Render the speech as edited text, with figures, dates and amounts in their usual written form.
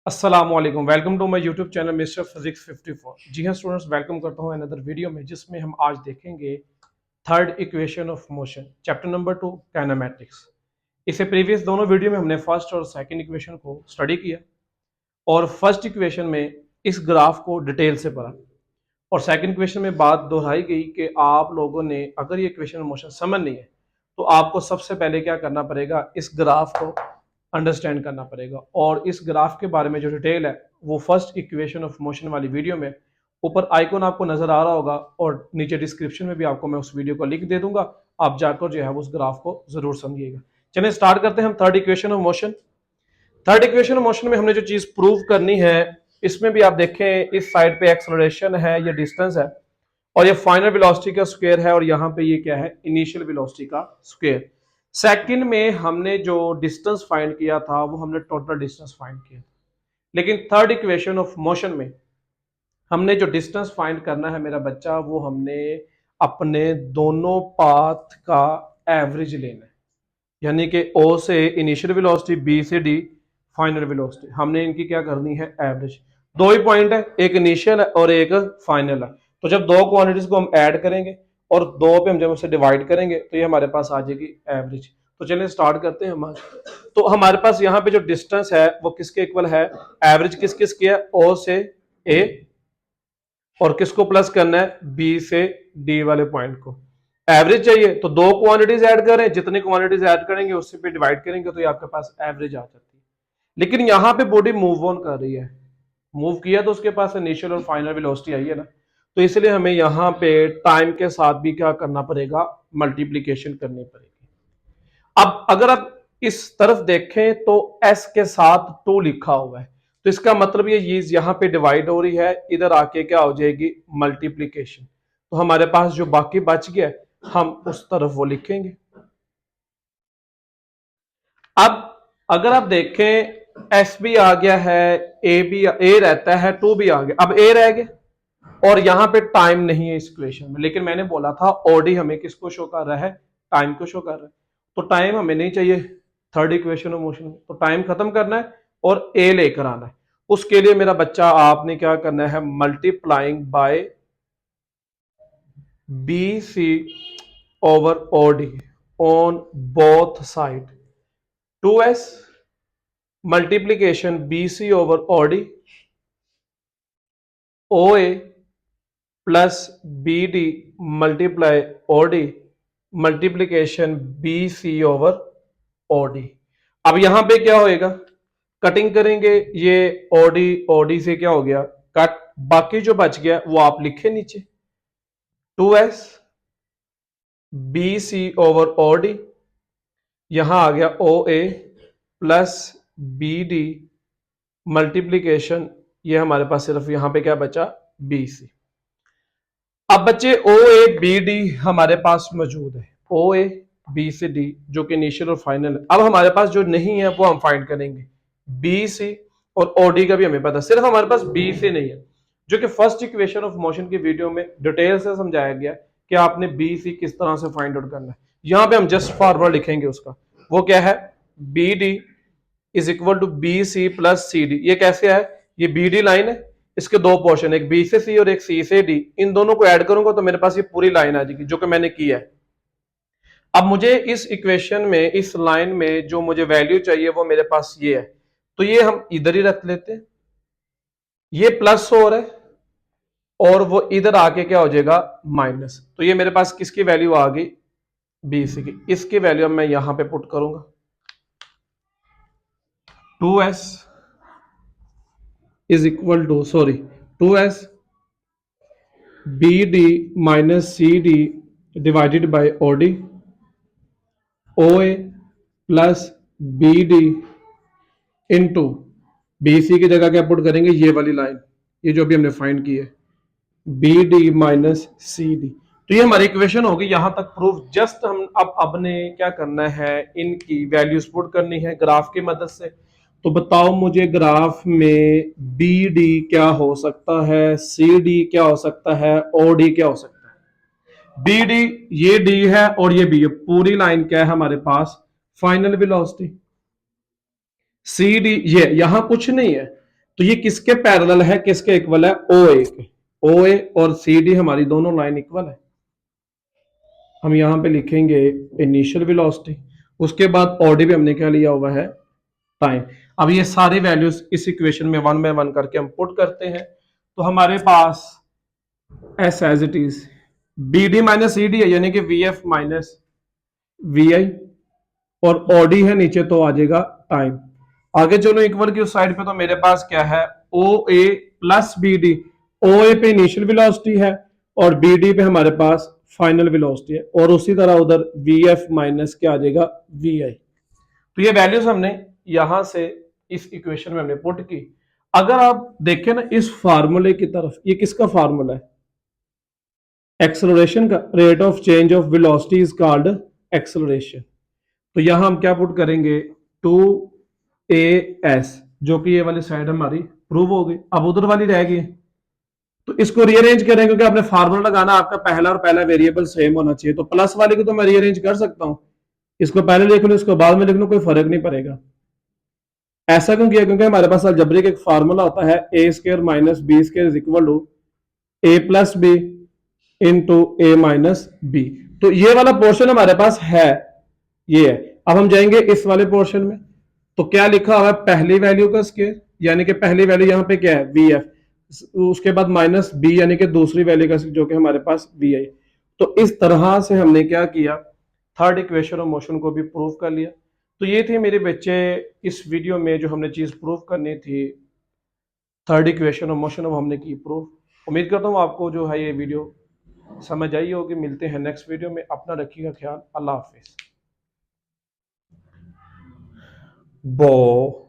अस्सलामुअलैकुम, welcome to my YouTube channel mister physics 54। जी हाँ स्टूडेंट्स, वेलकम करता हूँ अनदर वीडियो में जिसमें हम आज देखेंगे third equation of motion, chapter number 2 kinematics. इससे प्रीवियस दोनों वीडियो में हमने फर्स्ट और सेकंड इक्वेशन को स्टडी किया और फर्स्ट इक्वेशन में इस ग्राफ को डिटेल से पढ़ा और सेकंड इक्वेशन में बात दोहराई गई कि आप लोगों ने अगर ये इक्वेशन ऑफ मोशन समझनी है तो आपको सबसे पहले क्या करना पड़ेगा, इस ग्राफ को अंडरस्टैंड करना पड़ेगा। और इस ग्राफ के बारे में जो डिटेल है वो फर्स्ट इक्वेशन ऑफ मोशन वाली वीडियो में ऊपर आइकॉन आपको नजर आ रहा होगा और नीचे डिस्क्रिप्शन में भी आपको मैं उस वीडियो को लिंक दे दूंगा। आप जाकर जो है उस ग्राफ को जरूर समझिएगा। चलिए स्टार्ट करते हैं हम third equation of motion. Third equation of motion में हमने जो चीज प्रूव करनी है, इसमें भी आप देखें इस साइड पे एक्सेलरेशन है, ये डिस्टेंस है और ये फाइनल वेलोसिटी का स्क्वायर है और यहाँ पे ये क्या है, इनिशियल वेलोसिटी का स्क्वायर। सेकंड में हमने जो डिस्टेंस फाइंड किया था वो हमने टोटल डिस्टेंस फाइंड किया था, लेकिन थर्ड इक्वेशन ऑफ मोशन में हमने जो डिस्टेंस फाइंड करना है मेरा बच्चा, वो हमने अपने दोनों पाथ का एवरेज लेना है। यानी कि ओ से इनिशियल वेलोसिटी, बी से डी फाइनल वेलोसिटी, हमने इनकी क्या करनी है, एवरेज। दो ही पॉइंट है, एक इनिशियल है और एक फाइनल है। तो जब दो क्वांटिटीज को हम ऐड करेंगे और दो पे हम जब उसे डिवाइड करेंगे तो ये हमारे पास आ जाएगी एवरेज। तो चलिए स्टार्ट करते हैं हम। तो हमारे पास यहाँ पे जो डिस्टेंस है वो किसके इक्वल है, एवरेज किस किस की है, ओ से ए और किसको प्लस करना है, बी से डी वाले पॉइंट को। एवरेज चाहिए तो दो क्वांटिटीज ऐड करें, जितनी क्वांटिटीज ऐड करेंगे उससे पे डिवाइड करेंगे तो ये आपके पास एवरेज आ जाती है। लेकिन यहां पे बॉडी मूव ऑन कर रही है, मूव किया तो उसके पास इनिशियल और फाइनल वेलोसिटी आई है ना, तो इसलिए हमें यहाँ पे टाइम के साथ भी क्या करना पड़ेगा, मल्टीप्लीकेशन करनी पड़ेगी। अब अगर आप इस तरफ देखें तो s के साथ 2 लिखा हुआ है, तो इसका मतलब ये चीज यहाँ पे डिवाइड हो रही है, इधर आके क्या हो जाएगी, मल्टीप्लीकेशन। तो हमारे पास जो बाकी बच गया हम उस तरफ वो लिखेंगे। अब अगर आप देखें एस भी आ गया है, ए भी, ए रहता है, 2 भी आ गया, अब ए रह गया और यहां पे टाइम नहीं है इस इक्वेशन में। लेकिन मैंने बोला था ओडी हमें किसको शो कर रहा है, टाइम को शो कर रहा है। तो टाइम हमें नहीं चाहिए थर्ड इक्वेशन ऑफ मोशन में, तो टाइम खत्म करना है और ए लेकर आना है। उसके लिए मेरा बच्चा आपने क्या करना है, multiplying by B C over OD on both side, 2s multiplication B C over OD O A plus B D multiply OD multiplication B C over OD. अब यहां पे क्या होएगा, कटिंग करेंगे, ये ओडी ओडी से क्या हो गया, कट। बाकी जो बच गया वो आप लिखे नीचे, 2s B C over OD, यहां आ गया ओ A plus B D multiplication, ये हमारे पास सिर्फ यहां पे क्या बचा, बी सी। अब बच्चे ओ ए बी डी हमारे पास मौजूद है, ओ ए बी से डी जो कि इनिशियल और फाइनल है। अब हमारे पास जो नहीं है वो हम फाइंड करेंगे, बी सी और ओ डी का भी हमें पता, सिर्फ हमारे पास बी से नहीं है, जो कि फर्स्ट इक्वेशन ऑफ मोशन की वीडियो में डिटेल से समझाया गया कि आपने बी सी किस तरह से फाइंड आउट करना है। यहां पे हम जस्ट फॉर्मूला लिखेंगे उसका, वो क्या है, B D is equal to B C plus C D. ये कैसे है, ये बी डी लाइन है, इसके दो पोर्शन, एक बी से सी और एक सी से डी, इन दोनों को ऐड करूंगा तो मेरे पास ये पूरी लाइन आ जाएगी जो कि मैंने की है। अब मुझे इस इक्वेशन में, इस लाइन में जो मुझे वैल्यू चाहिए वो मेरे पास ये है, तो ये हम इधर ही रख लेते हैं, ये प्लस हो रहा है और वो इधर आके क्या हो जाएगा, माइनस। तो ये मेरे पास किसकी वैल्यू आ गई, बी सी की। इसकी वैल्यू मैं यहां पे पुट करूंगा, 2s is equal to, sorry, 2s B D minus C D divided by O D, O A plus B D into B C की जगह क्या पुट करेंगे, ये वाली लाइन, ये जो अभी हमने फाइंड की है, B D minus C D. तो ये हमारी इक्वेशन होगी, यहां तक प्रूफ। जस्ट हम अब ने क्या करना है, इनकी वैल्यूज पुट करनी है ग्राफ की मदद से। तो बताओ मुझे ग्राफ में बी डी क्या हो सकता है, सी डी क्या हो सकता है, ओ डी क्या हो सकता है। बी डी, ये डी है और ये बी है, पूरी लाइन क्या है हमारे पास, फाइनल वेलोसिटी। सी डी, ये यहां कुछ नहीं है, तो ये किसके पैरेलल है, किसके इक्वल है, ओ ए के। ओ ए और सी डी हमारी दोनों लाइन इक्वल है। हम यहां पे लिखेंगे इनिशियल वेलोसिटी, उसके बाद ओडी भी हमने क्या लिया हुआ है, टाइम। अब ये सारी वैल्यूज इस इक्वेशन में वन बाय वन करके हम पुट करते हैं, तो हमारे पास S as it is B D minus C D है, यानी कि V F minus V I, और ओडी है नीचे तो आ जाएगा टाइम। आगे चलो इक्वल की उस साइड पे, तो मेरे पास क्या है, ओ A plus B D. O ए पे इनिशियल वेलोसिटी है और बी डी पे हमारे पास फाइनल वेलोसिटी है, और उसी तरह उधर वी एफ माइनस क्या आ जाएगा, वी आई। तो ये वैल्यूज हमने यहां से इस इक्वेशन में हमने पुट की। अगर आप देखें ना इस फार्मूले की तरफ, ये किसका फार्मूला है, एक्सेलरेशन का, rate of change of velocity is called acceleration. तो यहां हम क्या पुट करेंगे, 2as, जो कि ये वाली साइड हमारी प्रूव हो गई। अब उधर वाली रह गई, तो इसको रीअरेंज करें, क्योंकि आपने फार्मूला लगाना, आपका पहला और पहला वेरिएबल सेम होना चाहिए। तो प्लस वाले को तो मैं रीअरेंज कर सकता हूं, इसको पहले लिख लूं, इसको बाद में लिख लूं, कोई फर्क नहीं पड़ेगा। ऐसा क्यों किया, क्योंकि हमारे पास अलजेब्रिक एक फार्मूला होता है, A square minus B square is equal to A plus B into A minus B. तो ये वाला पोर्शन हमारे पास है, ये है। अब हम जाएंगे इस वाले पोर्शन में, तो क्या लिखा हुआ है, पहली वैल्यू का स्क्वायर, यानी कि पहली वैल्यू यहां पे क्या है, वी एफ, उसके बाद माइनस बी यानी कि दूसरी वैल्यू का, जो कि हमारे पास वी आई। तो इस तरह से हमने क्या किया, थर्ड इक्वेशन ऑफ मोशन को भी प्रूव कर लिया। तो ये थे मेरे बच्चे इस वीडियो में जो हमने चीज प्रूव करनी थी, थर्ड इक्वेशन ऑफ मोशन, अब हमने की प्रूव। उम्मीद करता हूँ आपको जो है ये वीडियो समझ आई होगी। मिलते हैं नेक्स्ट वीडियो में, अपना रखिएगा ख्याल, अल्लाह हाफिज। बो